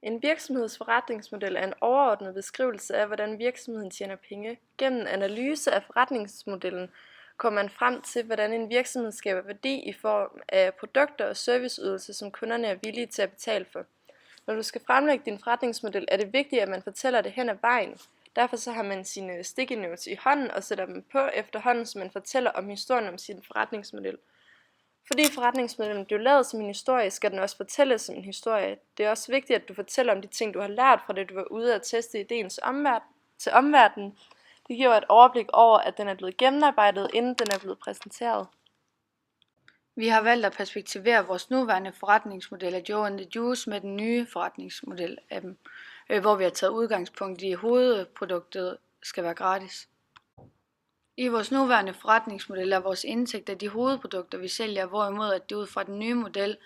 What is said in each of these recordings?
En virksomheds forretningsmodel er en overordnet beskrivelse af, hvordan virksomheden tjener penge. Gennem analyse af forretningsmodellen kommer man frem til, hvordan en virksomhed skaber værdi i form af produkter og serviceydelser, som kunderne er villige til at betale for. Når du skal fremlægge din forretningsmodel, er det vigtigt, at man fortæller det hen ad vejen. Derfor så har man sine sticky notes i hånden og sætter dem på efterhånden, så man fortæller om historien om sin forretningsmodel. Fordi forretningsmodellen blev lavet som en historie, skal den også fortælles som en historie. Det er også vigtigt, at du fortæller om de ting, du har lært fra det, du var ude at teste ideen til omverdenen. Det giver et overblik over, at den er blevet gennemarbejdet, inden den er blevet præsenteret. Vi har valgt at perspektivere vores nuværende forretningsmodel af Joe and the Juice med den nye forretningsmodel af dem, hvor vi har taget udgangspunkt i, at hovedproduktet skal være gratis. I vores nuværende forretningsmodel er vores indtægter de hovedprodukter, vi sælger, hvorimod at det ud fra den nye model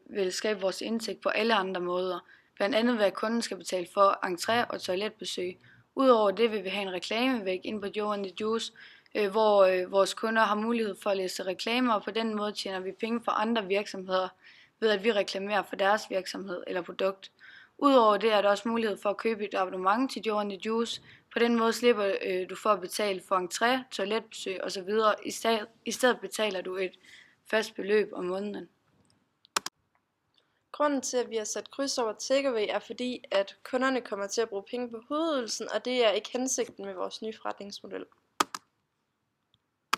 vil skabe vores indtægt på alle andre måder. Blandt andet ved at kunden skal betale for entré og toiletbesøg. Udover det vil vi have en reklamevæg ind på Joe and the Juice, hvor vores kunder har mulighed for at læse reklamer, og på den måde tjener vi penge for andre virksomheder, ved at vi reklamerer for deres virksomhed eller produkt. Udover det er der også mulighed for at købe et abonnement til Joe and the Juice. På den måde slipper du for at betale for entré, toiletbesøg osv. I stedet betaler du et fast beløb om måneden. Grunden til, at vi har sat kryds over takeaway, er fordi, at kunderne kommer til at bruge penge på hovedydelsen, og det er ikke hensigten med vores nye forretningsmodel.